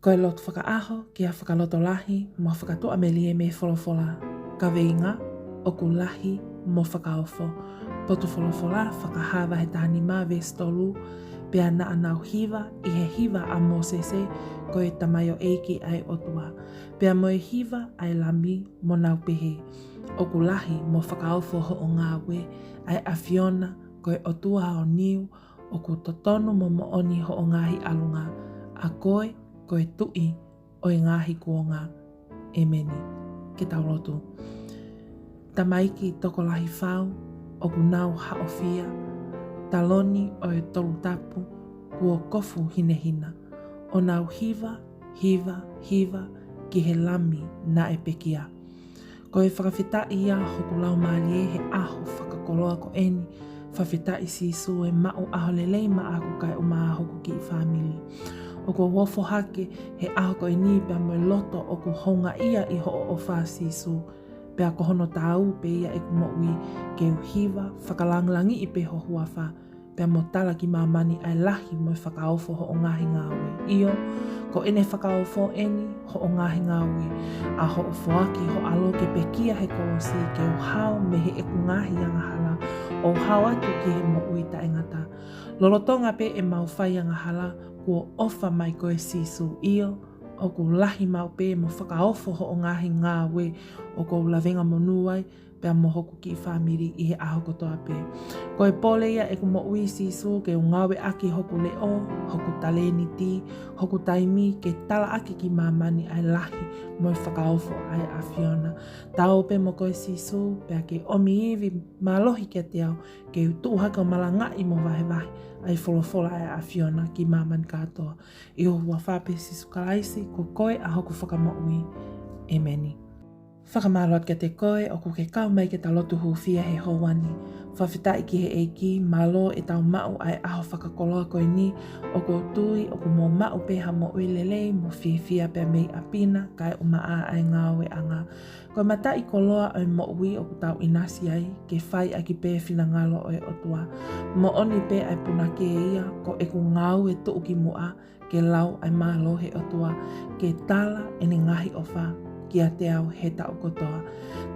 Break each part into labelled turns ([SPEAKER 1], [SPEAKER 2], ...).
[SPEAKER 1] Koe lotu whakaaho ki a whakaloto lahi mo whakatoa melie me wholofola. Ka veinga o ku lahi mo whakaofo. Potu wholofola whakahawa he tahani mā vestolu pia na anau hiva I he hiva a Mosese ko e tamayo eiki ai otua. Pia mo e hiva ai lami mo nau pehe. O ku lahi mo whakaofo ho o ngā we ai awhiona ko e otua o niu o ku totonu mo mooni ho o ngahi alunga. A koe ko e tui o e ngahi kuonga. E meni. Ke taulotu. Tamaiki toko lahi whau o ku nau haofia. Taloni o e tolu tapu kua kofu hinehina. O nau hiva ki he lami na e pekia. Ko e whakawhita ia hoku lau maalie he aho whakakoloa ko eni. Whawhita I sisu e mau aho lelei ma aku kai o maa hoku ki I whamili. O ko wofo hake he aho ko e ni pia mo loto o ku honga ia I ho o wha sisu. Pea ko hono tāu pe ia e kumoui ke uhiva whakalanglangi I pe ho huawha. Pea mo tala ki mamani ai lahi mo whakaofo ho o ngahi ngāwe. Io, ko ene whakaofo eni ho o ngahi ngāwe. A ho o whoaki ho alo ke pekia he kolosi ke uhao me he eku ngahi angahala. O hao atu ki he mo ui ta engata. Lolotonga pe e mau whai angahala kua ofa mai koe sisu. Io, o ku lahi mau pe mo whakaofo ho o ngahi ngāwe. O ko lavenga monuai. Pea mo hoku ki whamiri I he aho kotoa pe. Ko e pole ia e ku mo ui sisu ke o ngawe aki hoku leo, hoku taleni ti, hoku taimi ke tala aki ki mamani ai lahi mo I whakaofo ai a Fiona. Tau pe mo koe sisu, pea ke omi iwi malohi ke te au, ke utuhaka malangai mo vahe ai wholofola ai a Fiona ki mamani katoa. I ho hua whape sisu kalaisi, ko koe a hoku whakamo ui. E meni. Whakamārot ke te koe o ku ke kau mai ke ta lotu huwhia he howani. Whawhitai ki he eiki, malo e tau mau ai aho whakakoloa koe ni, o ko tui o ku mō mau peha mo ui lelei mo whiwhia pia mei a pina kai o maa ai ngāwe anga. Koe matai koloa o mo ui o ku tau inasi ai, ke whai a ki pē whina ngalo o e otua. Mo oni pē ai punake e ia, ko e ku ngau e tuu ki mua, ke lau ai malo he otua, ke tala e ni ngahi o wha. Ki a te au he tau kotoa.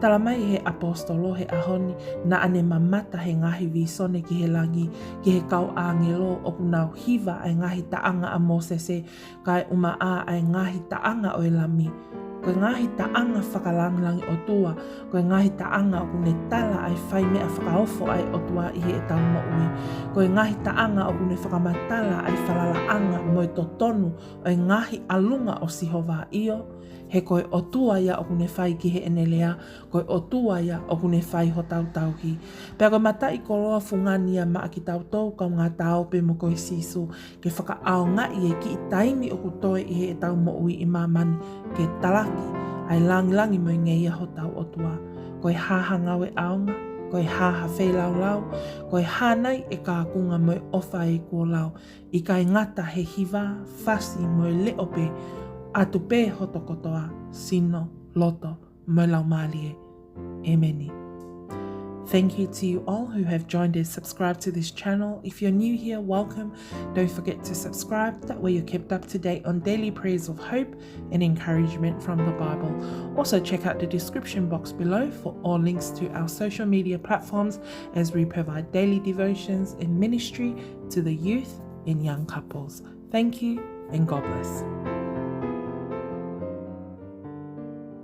[SPEAKER 1] Tala mai he apostolo he ahoni na ane mamata he ngahi visone ki he langi, ki he kau angelo o kunau hiva ai ngahi taanga a Mosese, kai uma a ai ngahi taanga o e lami. Koe ngahi taanga whakalanglangi o tua, koe ngahi taanga o kune tala ai whai mea whakaofo ai o tua I he e tau moui. Koe ngahi taanga o kune whakamatala ai whalalaanga mo e totonu o e ngahi alunga o Sihova Io. He koe o tua ia o kune whai ki he enelea, koe o tua ia o kune whai ho tau tauhi. Pea koe matai koloa whungania maa ki tau tau kau ngā tau pe mo koe sisu, ke whakaao ngai e ki I taimi o kutoe I he e tau moui I mamani, ke talaki, ai langi mo I ngeia ho tau o tua. Koe haha ngawe aonga, koe haha wheilau lau, koe hanai e kākunga mo I ofa e kua lau, I kai ngata he hiva, fasi mo I leope, atu pē hoto kotoa, sino, loto, mo lau malie. E meni. Thank you to you all who have joined us. Subscribe to this channel. If you're new here, welcome. Don't forget to subscribe. That way you're kept up to date on daily prayers of hope and encouragement from the Bible. Also check out the description box below for all links to our social media platforms as we provide daily devotions and ministry to the youth and young couples. Thank you and God bless.